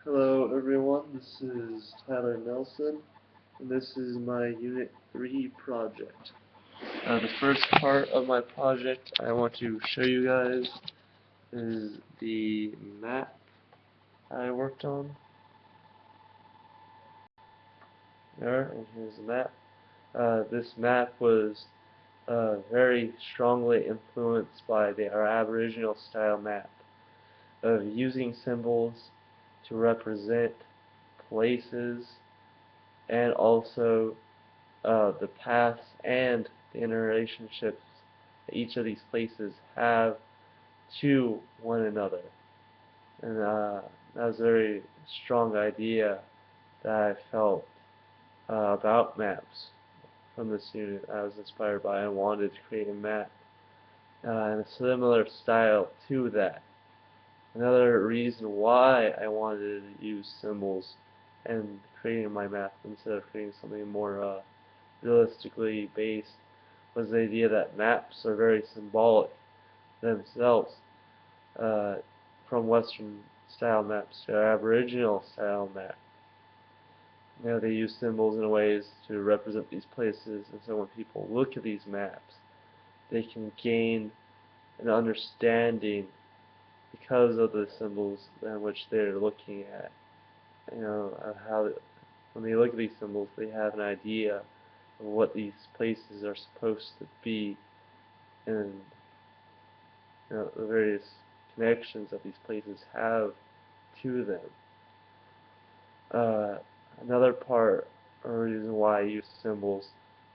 Hello everyone, this is Tyler Nelson, and this is my Unit 3 project. The first part of my project I want to show you guys is the map I worked on. There, and here's the map. This map was very strongly influenced by our Aboriginal style map of using symbols to represent places and also the paths and the interrelationships that each of these places have to one another. And that was a very strong idea that I felt about maps from this unit. I was inspired by and wanted to create a map in a similar style to that. Another reason why I wanted to use symbols and creating my map instead of creating something more realistically based was the idea that maps are very symbolic themselves, uh, from Western style maps to Aboriginal style maps. They use symbols in ways to represent these places, and so when people look at these maps, they can gain an understanding because of the symbols in which they're looking at. Of how when they look at these symbols, they have an idea of what these places are supposed to be, and the various connections that these places have to them. Uh, Another part or reason why I used symbols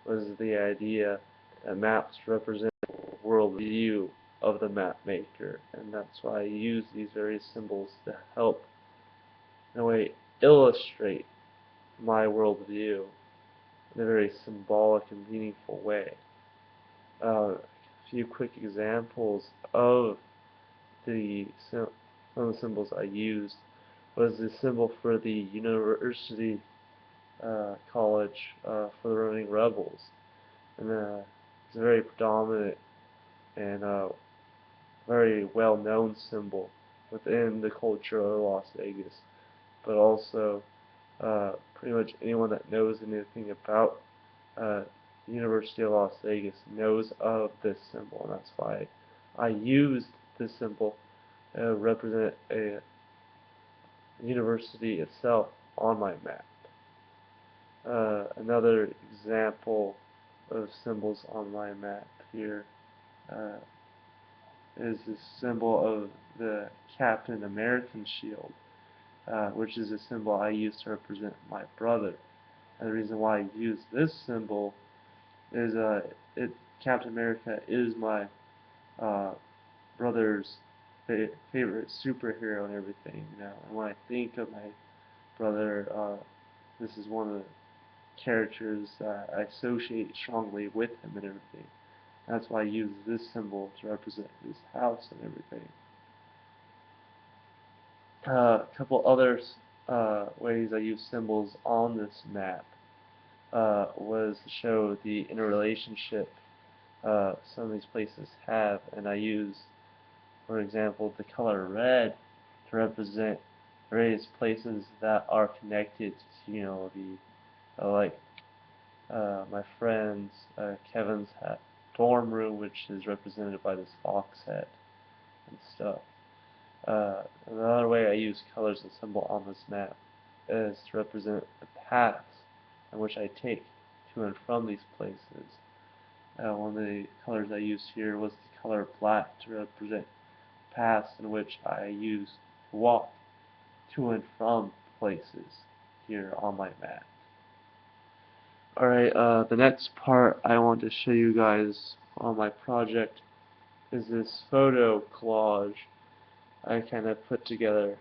was the idea that maps represent the worldview of the map maker, and that's why I use these various symbols to help, in a way, illustrate my worldview in a very symbolic and meaningful way. A few quick examples of some of the symbols I used was the symbol for the University College for the Running Rebels, and it's a very predominant and very well-known symbol within the culture of Las Vegas, but also pretty much anyone that knows anything about uh, University of Las Vegas knows of this symbol, and that's why I used this symbol to represent a university itself on my map. Another example of symbols on my map here uh, is the symbol of the Captain American shield, which is a symbol I use to represent my brother. And the reason why I use this symbol is Captain America is my uh, brother's favorite superhero and everything. And when I think of my brother, this is one of the characters that I associate strongly with him and everything. That's why I use this symbol to represent his house and everything. A couple other ways I use symbols on this map was to show the interrelationship some of these places have, and I use, for example, the color red to represent various places that are connected to, like my friend's Kevin's dorm room, which is represented by this fox head and stuff. Another way I use colors and symbol on this map is to represent the paths in which I take to and from these places. One of the colors I used here was the color black to represent paths in which I use to walk to and from places here on my map. Alright, the next part I want to show you guys on my project is this photo collage I kind of put together.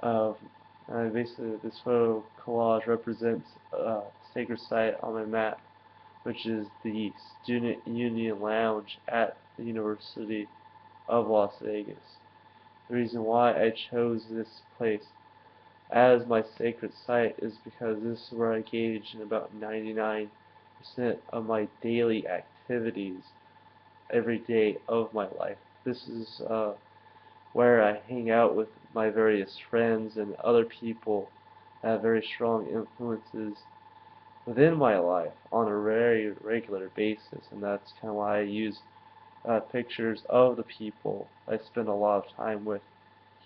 Basically, this photo collage represents a sacred site on my map, which is the Student Union Lounge at the University of Las Vegas. The reason why I chose this place as my sacred site is because this is where I engage in about 99% of my daily activities every day of my life. This is where I hang out with my various friends and other people that have very strong influences within my life on a very regular basis, and that's kind of why I use pictures of the people I spend a lot of time with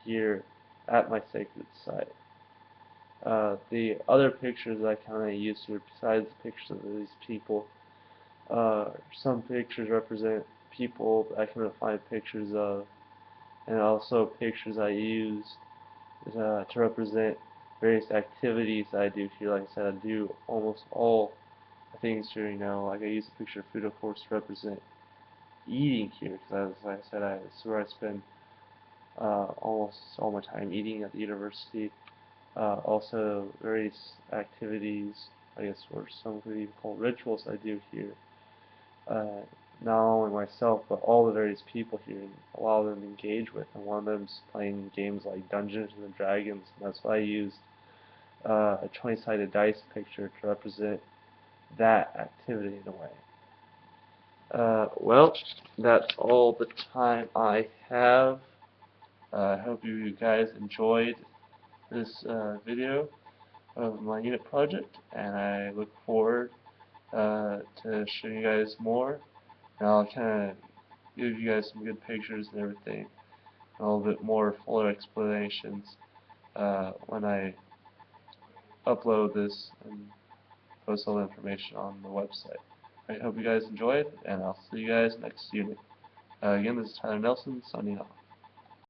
here at my sacred site. The other pictures I kind of use here, besides the pictures of these people, some pictures represent people I can find pictures of, and also pictures I use to represent various activities I do here. Like I said, I do almost all the things here. Like I use a picture of food, of course, to represent eating here, because like I said, it's where I spend almost all my time eating at the university. Also, various activities, I guess, or some could even call rituals I do here. Uh, Not only myself, but all the various people here, and a lot of them engage with, and one of them's playing games like Dungeons and Dragons, and that's why I used a 20-sided dice picture to represent that activity in a way. Well, that's all the time I have. I hope you guys enjoyed this video of my unit project, and I look forward to showing you guys more. And I'll kind of give you guys some good pictures and everything, and a little bit more fuller explanations when I upload this and post all the information on the website. I hope you guys enjoyed, and I'll see you guys next unit. Again, this is Tyler Nelson, signing off.